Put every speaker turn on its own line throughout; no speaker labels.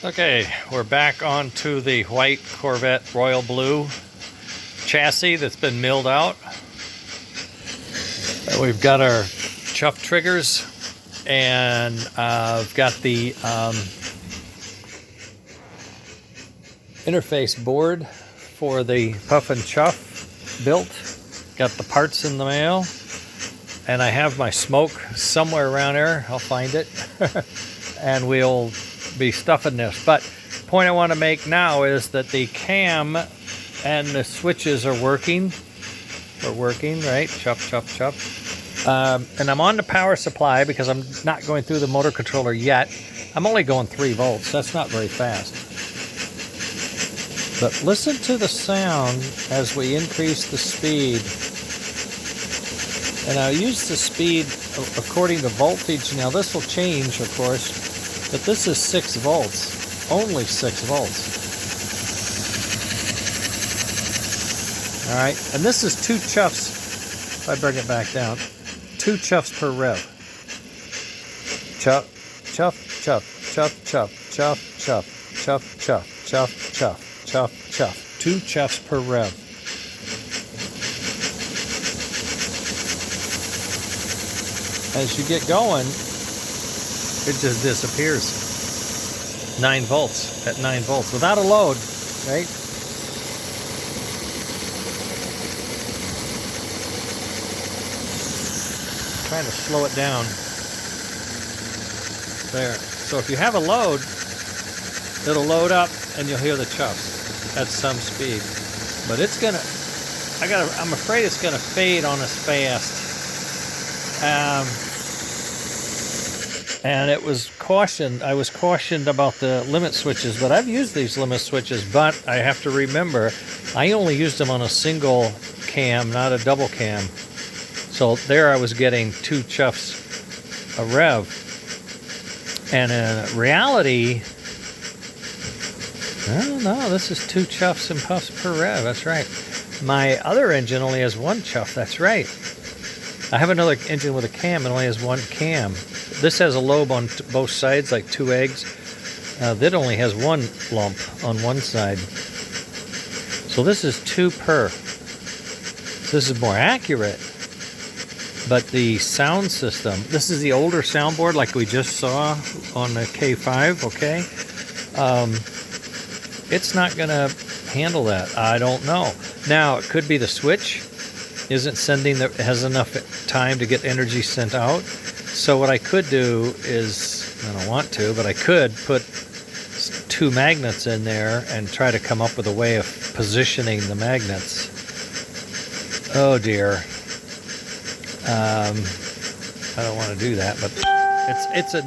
Okay, we're back onto the white Corvette Royal Blue chassis that's been milled out. We've got our chuff triggers, and I've got the interface board for the puff and chuff built. Got the parts in the mail, and I have my smoke somewhere around there. I'll find it. And we'll be stuffing this. But the point I want to make now is that the cam and the switches are working. We're working, right? Chuff, chuff, chuff. And I'm on the power supply because I'm not going through the motor controller yet. I'm only going 3 volts. That's not very fast. But listen to the sound as we increase the speed. And I'll use the speed according to voltage. Now this will change, of course, but this is 6 volts, only 6 volts. All right, and this is 2 chuffs, if I bring it back down, 2 chuffs per rev. Chuff, chuff, chuff, chuff, chuff, chuff, chuff, chuff, chuff, chuff, chuff, chuff, chuff. 2 chuffs per rev. As you get going, it just disappears. 9 volts at 9 volts without a load, right? Trying to slow it down. There. So if you have a load, it'll load up and you'll hear the chuffs at some speed. But it's gonna, I'm afraid it's gonna fade on us fast. And it was cautioned, I was cautioned about the limit switches, but I've used these limit switches, but I have to remember, I only used them on a single cam, not a double cam. So there I was getting 2 chuffs a rev. And in reality, oh no, this is 2 chuffs and puffs per rev, that's right. My other engine only has 1 chuff, that's right. I have another engine with a cam and only has 1 cam. This has a lobe on both sides, like 2 eggs. That only has 1 lump on one side. So this is 2 per. So this is more accurate. But the sound system, this is the older soundboard like we just saw on the K5, okay? It's not going to handle that. I don't know. Now, it could be the switch isn't sending, has enough time to get energy sent out. So what I could do is, I don't want to, but I could put 2 magnets in there and try to come up with a way of positioning the magnets. Oh dear. I don't want to do that, but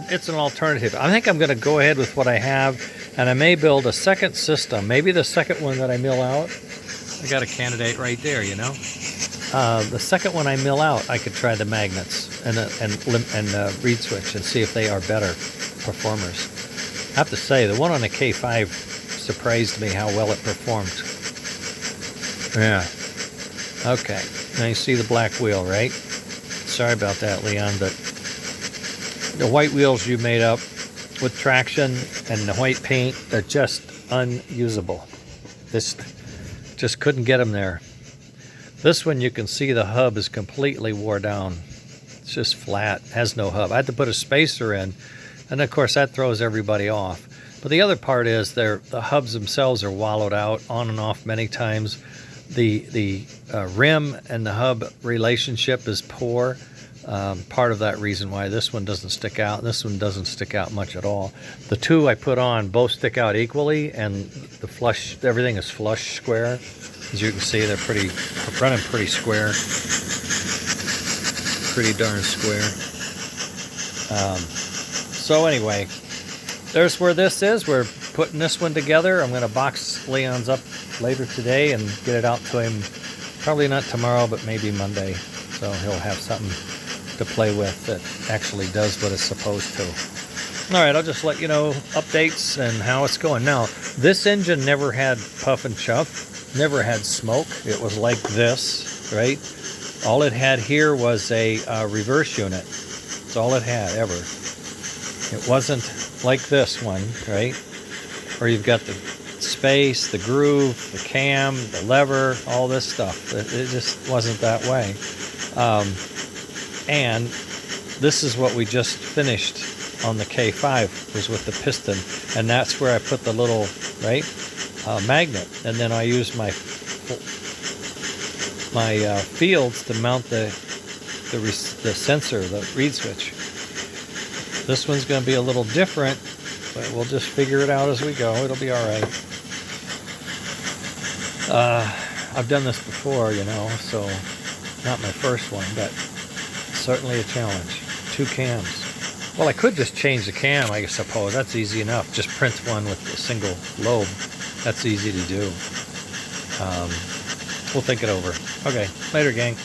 it's an alternative. I think I'm going to go ahead with what I have, and I may build a second system. Maybe the second one that I mill out. I got a candidate right there, you know. The second one I mill out, I could try the magnets and reed switch and see if they are better performers. I have to say, the one on the K5 surprised me how well it performed. Yeah. Okay. Now you see the black wheel, right? Sorry about that, Leon, but the white wheels you made up with traction and the white paint are just unusable. Just couldn't get them there. This one, you can see the hub is completely wore down. It's just flat, has no hub. I had to put a spacer in, and of course that throws everybody off. But the other part is the hubs themselves are wallowed out on and off many times. The rim and the hub relationship is poor. Part of that reason why this one doesn't stick out. This one doesn't stick out much at all. The 2 I put on both stick out equally, and everything is flush square. As you can see, they're running pretty square. Pretty darn square. So anyway, there's where this is. We're putting this one together. I'm going to box Leon's up later today and get it out to him. Probably not tomorrow, but maybe Monday. So he'll have something to play with that actually does what it's supposed to. All right, I'll just let you know updates and how it's going. Now, this engine never had puff and chuff. Never had smoke. It was like this, right? All it had here was a reverse unit. That's all it had ever. It wasn't like this one, right? or you've got the space, the groove, the cam, the lever, all this stuff. It just wasn't that way. And this is what we just finished on the K5, was with the piston, and that's where I put the little magnet, and then I used my fields to mount the sensor, the reed switch. This one's going to be a little different, but we'll just figure it out as we go. It'll be all right. I've done this before, so not my first one, but certainly a challenge. 2 cams. Well, I could just change the cam, I suppose. That's easy enough. Just print one with a single lobe. That's easy to do. We'll think it over. Okay, later, gang.